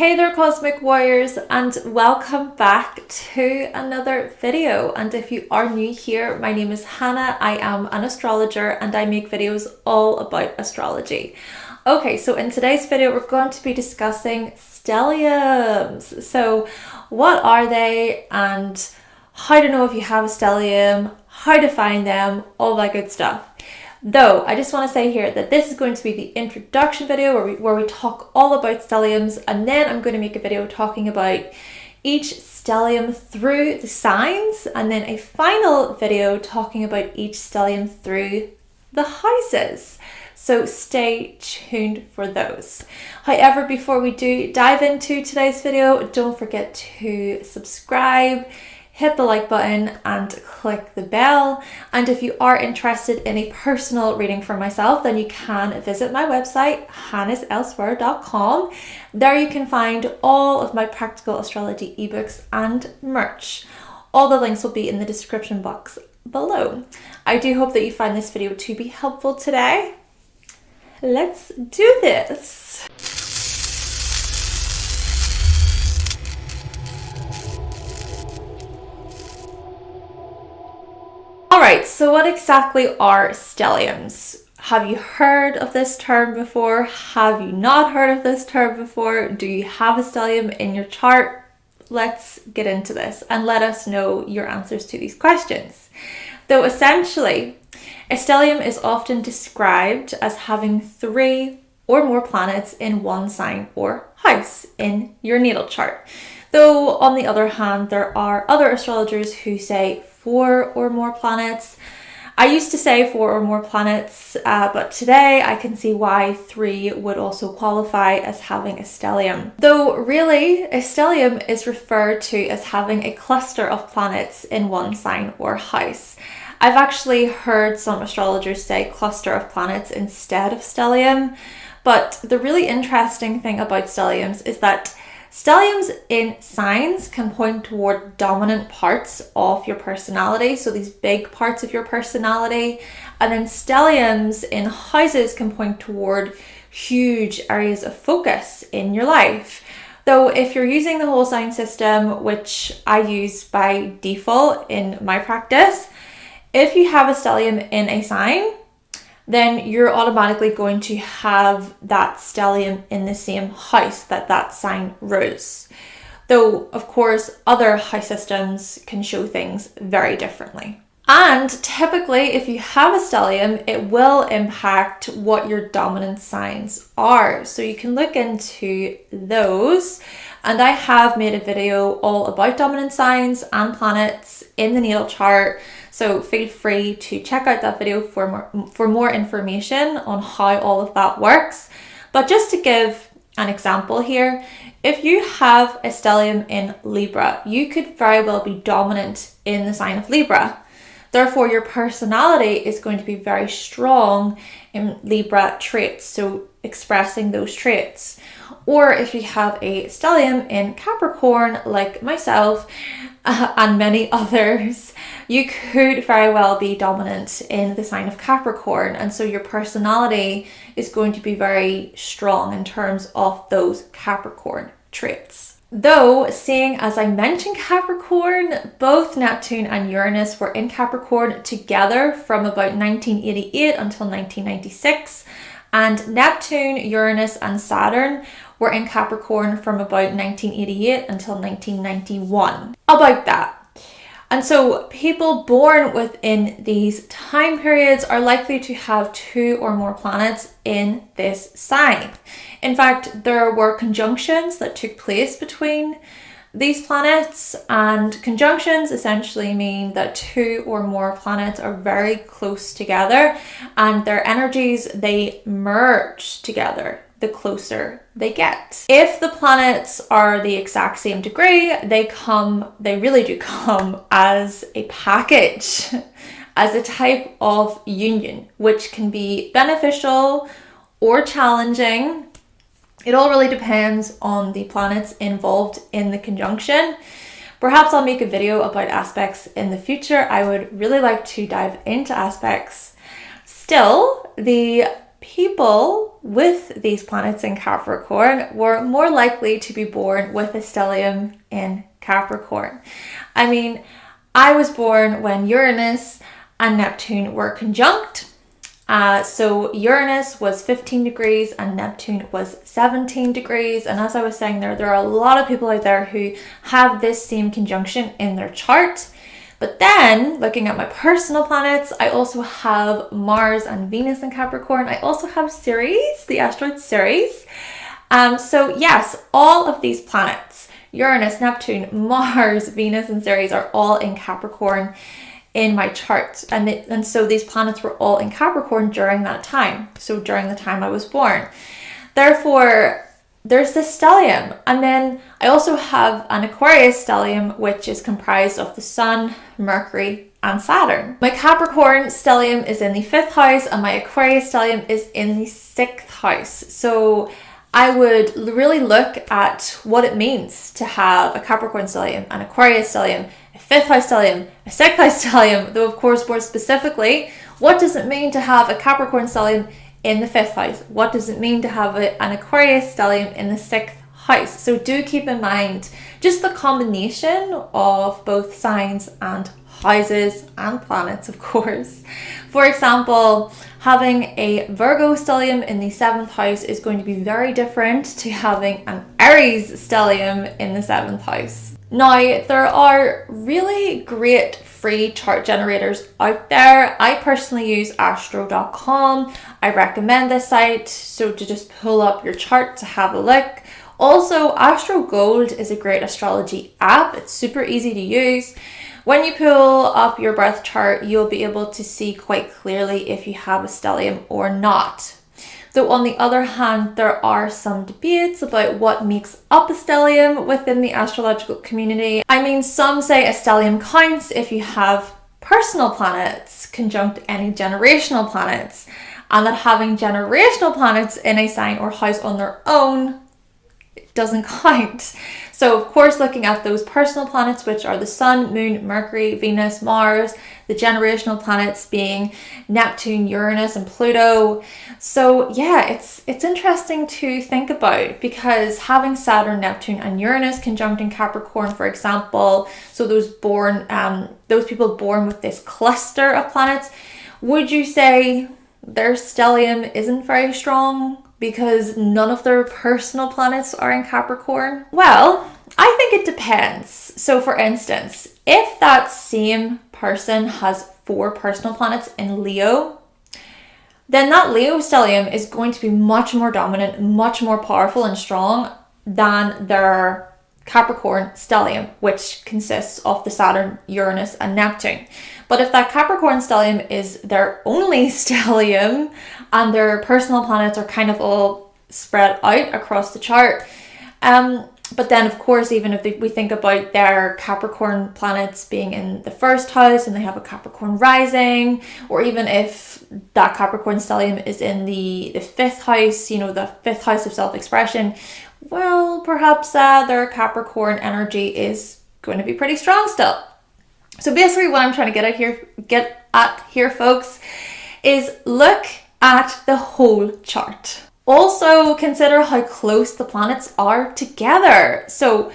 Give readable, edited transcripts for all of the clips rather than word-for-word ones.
Hey there Cosmic Warriors, and welcome back to another video. And if you are new here, my name is Hannah. I am an astrologer and I make videos all about astrology. Okay, so in today's video we're going to be discussing stelliums. So what are they and how to know if you have a stellium, how to find them, all that good stuff. Though, I just want to say here that this is going to be the introduction video where we talk all about stelliums, and then I'm going to make a video talking about each stellium through the signs, and then a final video talking about each stellium through the houses. So stay tuned for those. However, before we do dive into today's video, don't forget to subscribe, hit the like button and click the bell. And if you are interested in a personal reading for myself, then you can visit my website, hannahselsewhere.com. There you can find all of my practical astrology ebooks and merch. All the links will be in the description box below. I do hope that you find this video to be helpful today. Let's do this. Alright, so what exactly are stelliums? Have you heard of this term before? Have you not heard of this term before? Do you have a stellium in your chart? Let's get into this and let us know your answers to these questions. Though essentially, a stellium is often described as having 3 or more planets in one sign or house in your natal chart. Though on the other hand, there are other astrologers who say 4 or more planets. I used to say 4 or more planets, but today I can see why 3 would also qualify as having a stellium. Though really, a stellium is referred to as having a cluster of planets in one sign or house. I've actually heard some astrologers say cluster of planets instead of stellium, but the really interesting thing about stelliums is that stelliums in signs can point toward dominant parts of your personality, so these big parts of your personality, and then stelliums in houses can point toward huge areas of focus in your life. Though if you're using the whole sign system, which I use by default in my practice, if you have a stellium in a sign, then you're automatically going to have that stellium in the same house that sign rules. Though, of course, other house systems can show things very differently. And typically, if you have a stellium, it will impact what your dominant signs are. So you can look into those. And I have made a video all about dominant signs and planets in the natal chart. So feel free to check out that video for more information on how all of that works. But just to give an example here, if you have a stellium in Libra, you could very well be dominant in the sign of Libra. Therefore, your personality is going to be very strong in Libra traits, so expressing those traits. Or if you have a stellium in Capricorn, like myself and many others, you could very well be dominant in the sign of Capricorn. And so your personality is going to be very strong in terms of those Capricorn traits. Though, seeing as I mentioned Capricorn, both Neptune and Uranus were in Capricorn together from about 1988 until 1996. And Neptune, Uranus and Saturn were in Capricorn from about 1988 until 1991. About that. And so people born within these time periods are likely to have 2 or more planets in this sign. In fact, there were conjunctions that took place between these planets, and conjunctions essentially mean that 2 or more planets are very close together and their energies, they merge together the closer they get. If the planets are the exact same degree, they really do come as a package, as a type of union, which can be beneficial or challenging. It all really depends on the planets involved in the conjunction. Perhaps I'll make a video about aspects in the future. I would really like to dive into aspects. Still, the people with these planets in Capricorn were more likely to be born with a stellium in Capricorn. I mean, I was born when Uranus and Neptune were conjunct. So Uranus was 15 degrees and Neptune was 17 degrees. And as I was saying there are a lot of people out there who have this same conjunction in their chart. But then, looking at my personal planets, I also have Mars and Venus in Capricorn. I also have Ceres, the asteroid Ceres. So yes, all of these planets, Uranus, Neptune, Mars, Venus, and Ceres are all in Capricorn in my chart. And so these planets were all in Capricorn during that time. So during the time I was born. Therefore, there's the stellium. And then I also have an Aquarius stellium, which is comprised of the Sun, Mercury, and Saturn. My Capricorn stellium is in the 5th house and my Aquarius stellium is in the 6th house. So I would really look at what it means to have a Capricorn stellium, an Aquarius stellium, a 5th house stellium, a 6th house stellium, though of course more specifically, what does it mean to have a Capricorn stellium in the 5th house? What does it mean to have an Aquarius stellium in the 6th house? So do keep in mind just the combination of both signs and houses and planets, of course. For example, having a Virgo stellium in the 7th house is going to be very different to having an Aries stellium in the 7th house. Now, there are really great free chart generators out there. I personally use astro.com. I recommend this site, so to just pull up your chart to have a look. Also, Astro Gold is a great astrology app. It's super easy to use. When you pull up your birth chart, you'll be able to see quite clearly if you have a stellium or not. Though on the other hand, there are some debates about what makes up a stellium within the astrological community. I mean, some say a stellium counts if you have personal planets conjunct any generational planets, and that having generational planets in a sign or house on their own doesn't count. So of course, looking at those personal planets, which are the Sun, Moon, Mercury, Venus, Mars, the generational planets being Neptune, Uranus, and Pluto. So yeah, it's interesting to think about, because having Saturn, Neptune, and Uranus conjunct in Capricorn, for example, so those people born with this cluster of planets, would you say their stellium isn't very strong because none of their personal planets are in Capricorn? Well, I think it depends. So for instance, if that same person has 4 personal planets in Leo, then that Leo stellium is going to be much more dominant, much more powerful and strong than their Capricorn stellium, which consists of the Saturn, Uranus, and Neptune. But if that Capricorn stellium is their only stellium and their personal planets are kind of all spread out across the chart, but then of course, even if we think about their Capricorn planets being in the 1st house and they have a Capricorn rising, or even if that Capricorn stellium is in the 5th house, the 5th house of self-expression, well, perhaps their Capricorn energy is going to be pretty strong still. So basically what I'm trying to get at here, folks, is look at the whole chart. Also consider how close the planets are together. So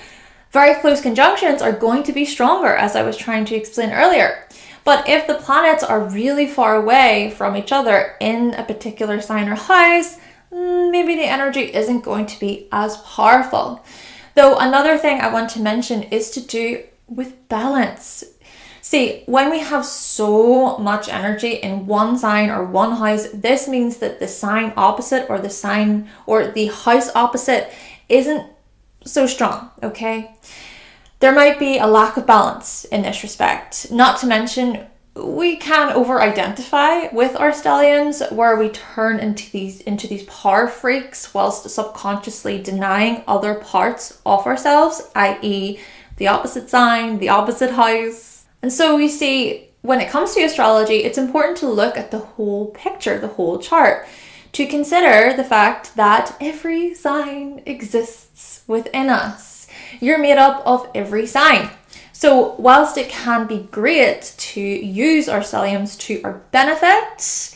very close conjunctions are going to be stronger, as I was trying to explain earlier. But if the planets are really far away from each other in a particular sign or house, maybe the energy isn't going to be as powerful. Though another thing I want to mention is to do with balance. See, when we have so much energy in one sign or one house, this means that the sign opposite or the sign or the house opposite isn't so strong, okay? There might be a lack of balance in this respect. Not to mention, we can over-identify with our stelliums, where we turn into these power freaks whilst subconsciously denying other parts of ourselves, i.e. the opposite sign, the opposite house. And so we see, when it comes to astrology, it's important to look at the whole picture, the whole chart, to consider the fact that every sign exists within us. You're made up of every sign. So whilst it can be great to use our stelliums to our benefit,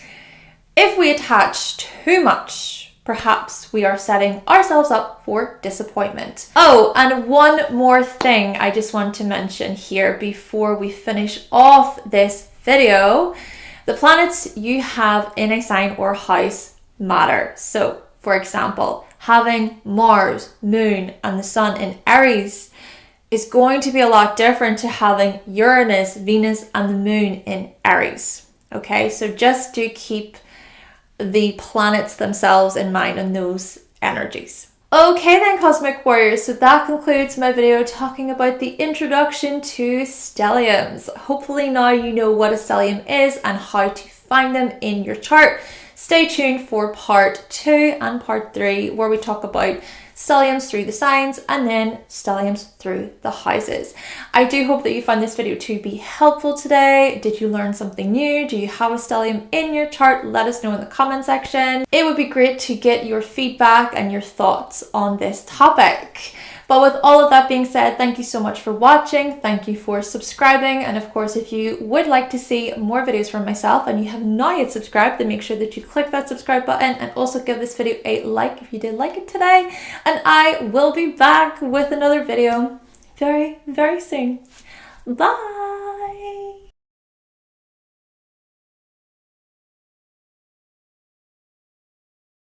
If we attach too much, perhaps we are setting ourselves up for disappointment. Oh, and one more thing I just want to mention here before we finish off this video. The planets you have in a sign or house matter. So, for example, having Mars, Moon, and the Sun in Aries is going to be a lot different to having Uranus, Venus, and the Moon in Aries. Okay, so just to keep the planets themselves in mind and those energies. Okay then, Cosmic Warriors, so that concludes my video talking about the introduction to stelliums. Hopefully now you know what a stellium is and how to find them in your chart. Stay tuned for part 2 and part 3, where we talk about stelliums through the signs and then stelliums through the houses. I do hope that you found this video to be helpful today. Did you learn something new? Do you have a stellium in your chart? Let us know in the comment section. It would be great to get your feedback and your thoughts on this topic. But with all of that being said, thank you so much for watching. Thank you for subscribing. And of course, if you would like to see more videos from myself and you have not yet subscribed, then make sure that you click that subscribe button and also give this video a like if you did like it today. And I will be back with another video very, very soon. Bye.